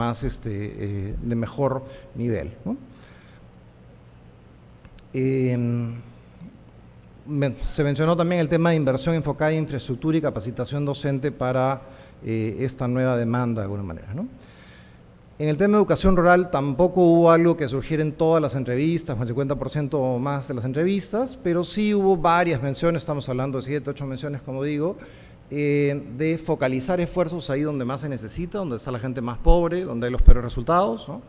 más de mejor nivel, ¿no? Se mencionó también el tema de inversión enfocada en infraestructura y capacitación docente para esta nueva demanda de alguna manera, ¿no? En el tema de educación rural tampoco hubo algo que surgiera en todas las entrevistas, con el 50% o más de las entrevistas, pero sí hubo varias menciones, estamos hablando de 7, 8 menciones, como digo, de focalizar esfuerzos ahí donde más se necesita, donde está la gente más pobre, donde hay los peores resultados, ¿no?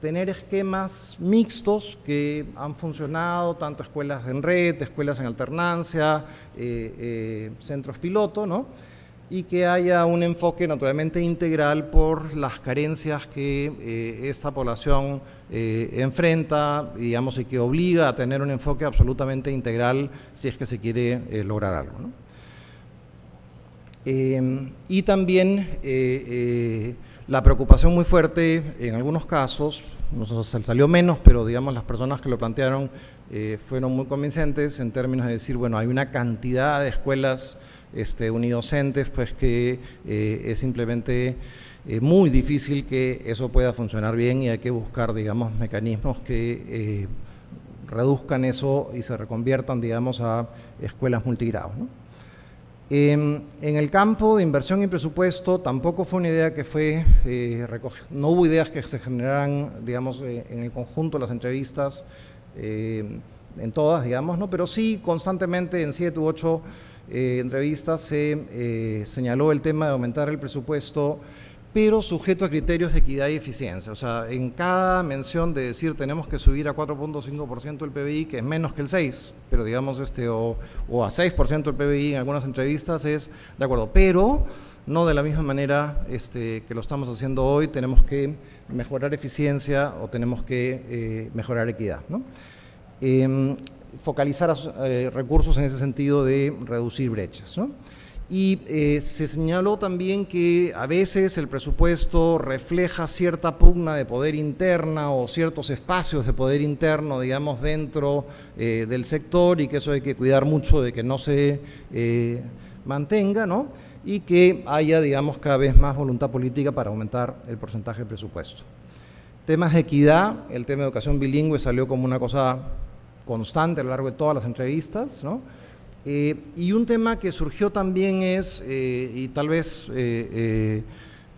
Tener esquemas mixtos que han funcionado, tanto escuelas en red, escuelas en alternancia, centros piloto, ¿no? Y que haya un enfoque naturalmente integral por las carencias que esta población enfrenta, digamos, y que obliga a tener un enfoque absolutamente integral si es que se quiere lograr algo, ¿no? Y también la preocupación muy fuerte en algunos casos, nos salió menos, pero digamos las personas que lo plantearon fueron muy convincentes en términos de decir, bueno, hay una cantidad de escuelas unidocentes, pues que es simplemente muy difícil que eso pueda funcionar bien y hay que buscar, digamos, mecanismos que reduzcan eso y se reconviertan, digamos, a escuelas multigrados, ¿no? En el campo de inversión y presupuesto tampoco fue una idea que fue, no hubo ideas que se generaran, digamos, en el conjunto de las entrevistas, en todas, digamos, ¿no? Pero sí constantemente en 7 u 8 entrevistas se señaló el tema de aumentar el presupuesto, pero sujeto a criterios de equidad y eficiencia. O sea, en cada mención de decir tenemos que subir a 4.5% el PBI, que es menos que el 6%, pero digamos o a 6% el PBI en algunas entrevistas es de acuerdo, pero no de la misma manera que lo estamos haciendo hoy, tenemos que mejorar eficiencia o tenemos que mejorar equidad, ¿no? Focalizar recursos en ese sentido de reducir brechas, ¿no? Y se señaló también que a veces el presupuesto refleja cierta pugna de poder interna o ciertos espacios de poder interno, digamos, dentro del sector, y que eso hay que cuidar mucho de que no se mantenga, ¿no? Y que haya, digamos, cada vez más voluntad política para aumentar el porcentaje de presupuesto. Temas de equidad, el tema de educación bilingüe salió como una cosa constante a lo largo de todas las entrevistas, ¿no? Y un tema que surgió también es, y tal vez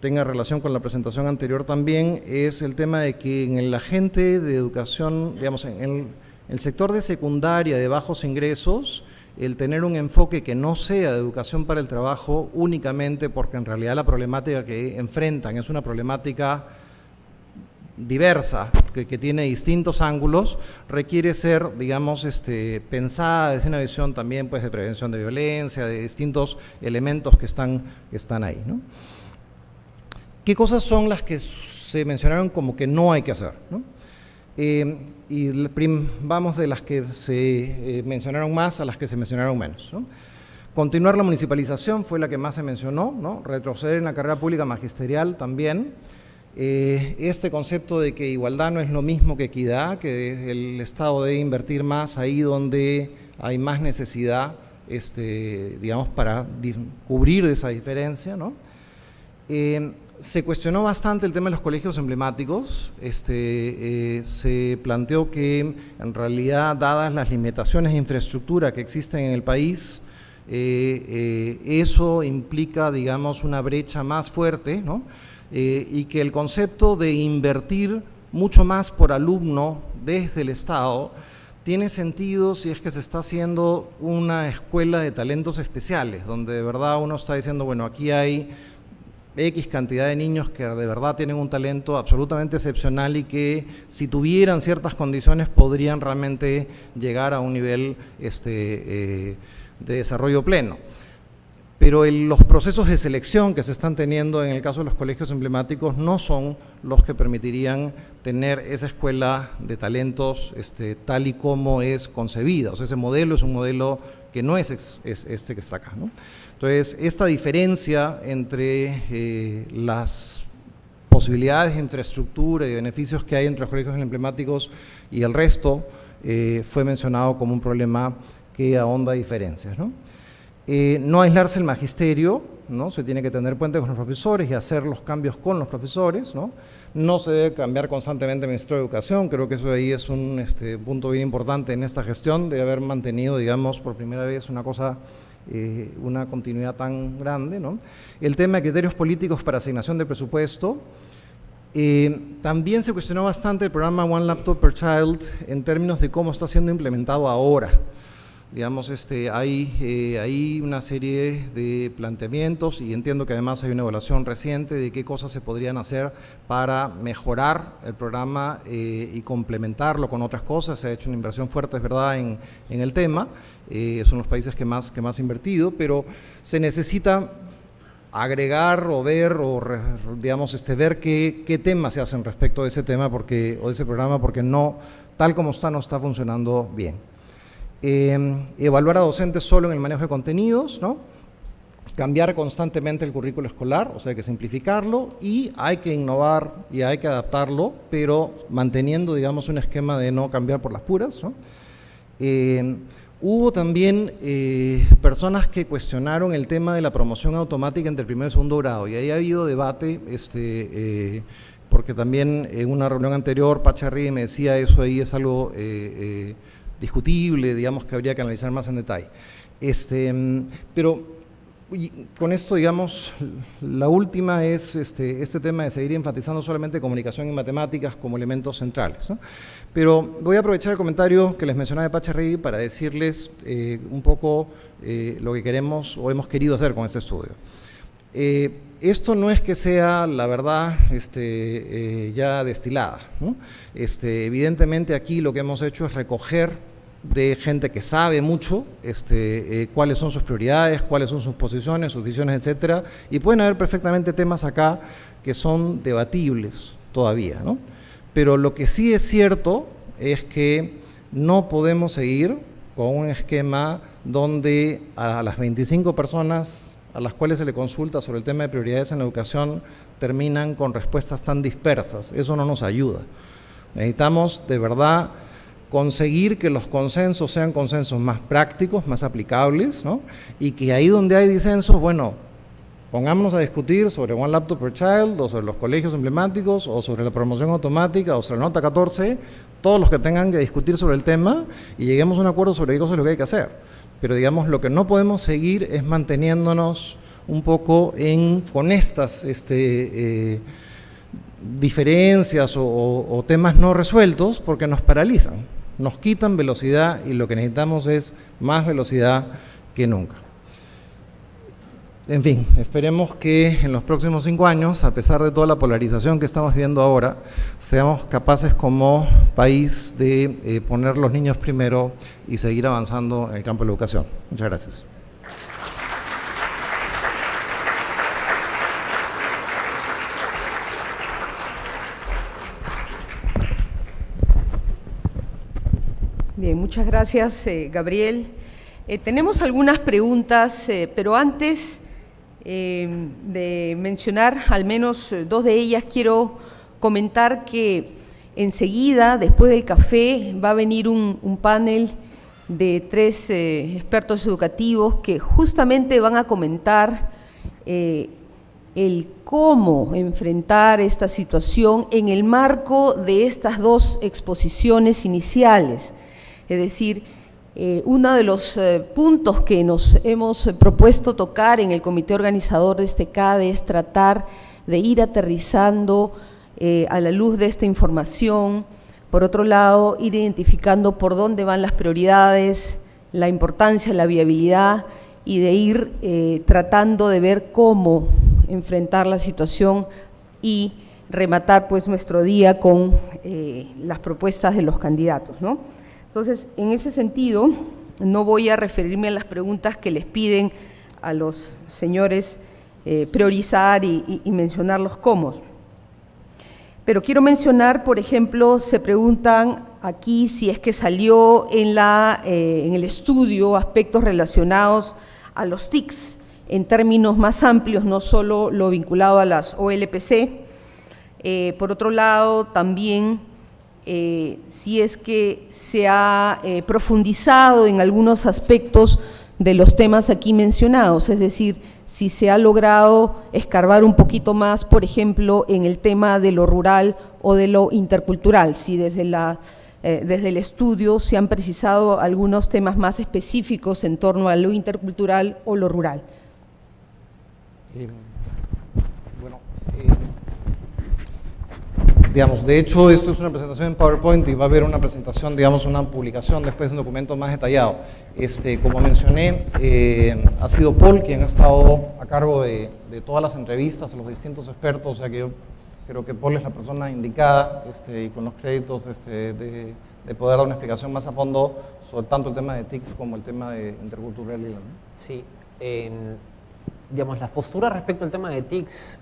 tenga relación con la presentación anterior también, es el tema de que en la gente de educación, digamos, en el sector de secundaria de bajos ingresos, el tener un enfoque que no sea de educación para el trabajo únicamente, porque en realidad la problemática que enfrentan es una problemática diversa, que tiene distintos ángulos, requiere ser, digamos, pensada desde una visión también, pues, de prevención de violencia, de distintos elementos que están ahí, ¿no? ¿Qué cosas son las que se mencionaron como que no hay que hacer, ¿no? Y vamos de las que se mencionaron más a las que se mencionaron menos, ¿no? Continuar la municipalización fue la que más se mencionó, ¿no? Retroceder en la carrera pública magisterial también. Este concepto de que igualdad no es lo mismo que equidad, que el Estado debe invertir más ahí donde hay más necesidad, digamos, para cubrir esa diferencia, ¿no? Se cuestionó bastante el tema de los colegios emblemáticos. Se planteó que en realidad, dadas las limitaciones de infraestructura que existen en el país, eso implica, digamos, una brecha más fuerte, ¿no? Y que el concepto de invertir mucho más por alumno desde el Estado tiene sentido si es que se está haciendo una escuela de talentos especiales, donde de verdad uno está diciendo, bueno, aquí hay X cantidad de niños que de verdad tienen un talento absolutamente excepcional y que si tuvieran ciertas condiciones podrían realmente llegar a un nivel de desarrollo pleno. Pero los procesos de selección que se están teniendo en el caso de los colegios emblemáticos no son los que permitirían tener esa escuela de talentos tal y como es concebida. O sea, ese modelo es un modelo que no es este que está acá, ¿no? Entonces, esta diferencia entre las posibilidades de infraestructura y beneficios que hay entre los colegios emblemáticos y el resto fue mencionado como un problema que ahonda diferencias, ¿no? No aislarse el magisterio, ¿no? Se tiene que tener puentes con los profesores y hacer los cambios con los profesores, ¿no? No se debe cambiar constantemente el Ministerio de Educación, creo que eso ahí es un punto bien importante en esta gestión, de haber mantenido, digamos, por primera vez una cosa, una continuidad tan grande, ¿no? El tema de criterios políticos para asignación de presupuesto. También se cuestionó bastante el programa One Laptop per Child en términos de cómo está siendo implementado ahora. Digamos, hay una serie de planteamientos y entiendo que además hay una evaluación reciente de qué cosas se podrían hacer para mejorar el programa y complementarlo con otras cosas. Se ha hecho una inversión fuerte, es verdad, en el tema. Son los países que más ha invertido, pero se necesita agregar o ver, o digamos, ver qué temas se hacen respecto de ese tema o de ese programa, porque no, tal como está, no está funcionando bien. Evaluar a docentes solo en el manejo de contenidos, ¿no? Cambiar constantemente el currículo escolar, o sea, hay que simplificarlo, y hay que innovar y hay que adaptarlo, pero manteniendo, digamos, un esquema de no cambiar por las puras, ¿no? Hubo también personas que cuestionaron el tema de la promoción automática entre el primer y segundo grado, y ahí ha habido debate, porque también en una reunión anterior Pacharri me decía eso ahí es algo discutible, digamos que habría que analizar más en detalle. Pero con esto, digamos, la última es este tema de seguir enfatizando solamente comunicación y matemáticas como elementos centrales, ¿no? Pero voy a aprovechar el comentario que les mencionaba de Pacharri para decirles un poco lo que queremos o hemos querido hacer con este estudio. Esto no es que sea la verdad ya destilada, ¿no? Evidentemente aquí lo que hemos hecho es recoger de gente que sabe mucho cuáles son sus prioridades, cuáles son sus posiciones, sus visiones, etcétera, y pueden haber perfectamente temas acá que son debatibles todavía, ¿no? Pero lo que sí es cierto es que no podemos seguir con un esquema donde a las 25 personas a las cuales se le consulta sobre el tema de prioridades en la educación terminan con respuestas tan dispersas. Eso no nos ayuda. Necesitamos de verdad conseguir que los consensos sean consensos más prácticos, más aplicables, ¿no? Y que ahí donde hay disensos, bueno, pongámonos a discutir sobre One Laptop per Child, o sobre los colegios emblemáticos, o sobre la promoción automática, o sobre la nota 14, todos los que tengan que discutir sobre el tema, y lleguemos a un acuerdo sobre qué cosa es lo que hay que hacer. Pero digamos, lo que no podemos seguir es manteniéndonos un poco con estas diferencias o temas no resueltos, porque nos paralizan, nos quitan velocidad, y lo que necesitamos es más velocidad que nunca. En fin, esperemos que en los próximos 5 años, a pesar de toda la polarización que estamos viendo ahora, seamos capaces como país de poner los niños primero y seguir avanzando en el campo de la educación. Muchas gracias. Bien, muchas gracias, Gabriel. Tenemos algunas preguntas, pero antes de mencionar al menos 2 de ellas, quiero comentar que enseguida, después del café, va a venir un panel de 3 expertos educativos que justamente van a comentar el cómo enfrentar esta situación en el marco de estas 2 exposiciones iniciales. Es decir, uno de los puntos que nos hemos propuesto tocar en el comité organizador de este CADE es tratar de ir aterrizando a la luz de esta información. Por otro lado, ir identificando por dónde van las prioridades, la importancia, la viabilidad, y de ir tratando de ver cómo enfrentar la situación y rematar pues nuestro día con las propuestas de los candidatos, ¿no? Entonces, en ese sentido, no voy a referirme a las preguntas que les piden a los señores priorizar y mencionar los cómo. Pero quiero mencionar, por ejemplo, se preguntan aquí si es que salió en el estudio aspectos relacionados a los TICs, en términos más amplios, no solo lo vinculado a las OLPC. Por otro lado, también si es que se ha profundizado en algunos aspectos de los temas aquí mencionados, es decir, si se ha logrado escarbar un poquito más, por ejemplo, en el tema de lo rural o de lo intercultural, si desde el estudio se han precisado algunos temas más específicos en torno a lo intercultural o lo rural. Digamos, de hecho, esto es una presentación en PowerPoint y va a haber una presentación, digamos, una publicación después de un documento más detallado. Como mencioné, ha sido Paul quien ha estado a cargo de todas las entrevistas a los distintos expertos, o sea que yo creo que Paul es la persona indicada y con los créditos de poder dar una explicación más a fondo sobre tanto el tema de TICS como el tema de interculturalidad, ¿no? Sí, digamos, las posturas respecto al tema de TICS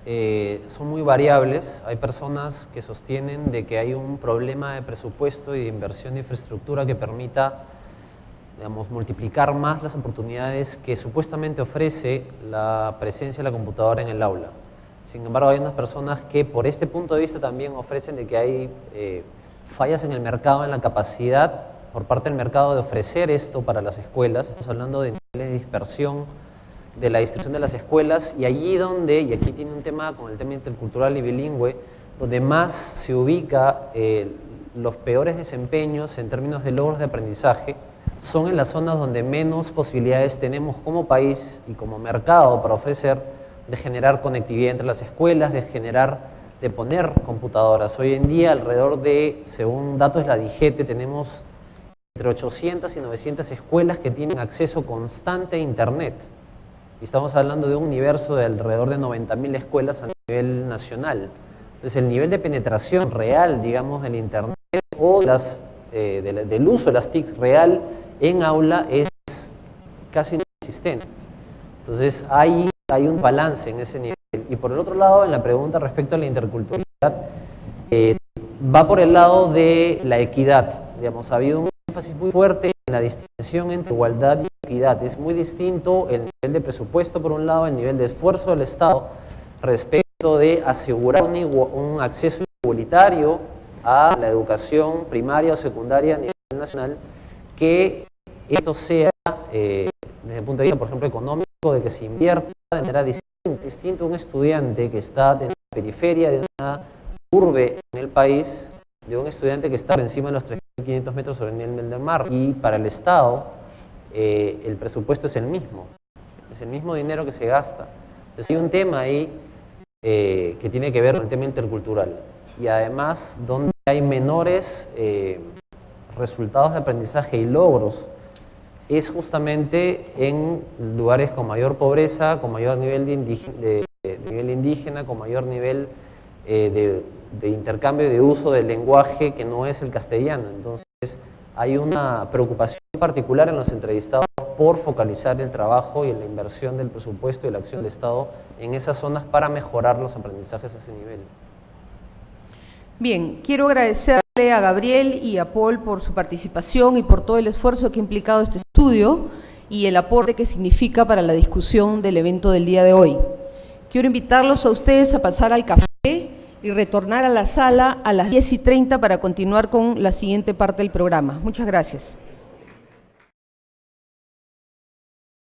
son muy variables. Hay personas que sostienen de que hay un problema de presupuesto y de inversión de infraestructura que permita, digamos, multiplicar más las oportunidades que supuestamente ofrece la presencia de la computadora en el aula. Sin embargo, hay unas personas que por este punto de vista también ofrecen de que hay fallas en el mercado, en la capacidad por parte del mercado de ofrecer esto para las escuelas. Estamos hablando de niveles de dispersión de la distribución de las escuelas, y allí donde, y aquí tiene un tema con el tema intercultural y bilingüe, donde más se ubica los peores desempeños en términos de logros de aprendizaje, son en las zonas donde menos posibilidades tenemos como país y como mercado para ofrecer de generar conectividad entre las escuelas, de poner computadoras. Hoy en día, alrededor de, según datos de la DIGETE, tenemos entre 800 y 900 escuelas que tienen acceso constante a Internet. Y estamos hablando de un universo de alrededor de 90.000 escuelas a nivel nacional. Entonces, el nivel de penetración real, digamos, del Internet o del uso de las TICs real en aula es casi inexistente. Entonces, hay un balance en ese nivel. Y por el otro lado, en la pregunta respecto a la interculturalidad, va por el lado de la equidad. Digamos, ha habido un énfasis muy fuerte en la distinción entre igualdad y equidad. Es muy distinto el nivel de presupuesto, por un lado, el nivel de esfuerzo del Estado respecto de asegurar un acceso igualitario a la educación primaria o secundaria a nivel nacional, que esto sea, desde el punto de vista, por ejemplo, económico, de que se invierta de manera distinta a un estudiante que está en la periferia de una urbe en el país, de un estudiante que está por encima de los 3.500 metros sobre el nivel del mar. Y para el Estado, el presupuesto es el mismo dinero que se gasta. Entonces hay un tema ahí que tiene que ver con el tema intercultural, y además donde hay menores resultados de aprendizaje y logros es justamente en lugares con mayor pobreza, con mayor nivel de nivel indígena, con mayor nivel de intercambio de uso del lenguaje que no es el castellano. Entonces hay una preocupación particular en los entrevistados por focalizar el trabajo y la inversión del presupuesto y la acción del Estado en esas zonas para mejorar los aprendizajes a ese nivel. Bien, quiero agradecerle a Gabriel y a Paul por su participación y por todo el esfuerzo que ha implicado este estudio y el aporte que significa para la discusión del evento del día de hoy. Quiero invitarlos a ustedes a pasar al café y retornar a la sala a las 10:30 para continuar con la siguiente parte del programa. Muchas gracias.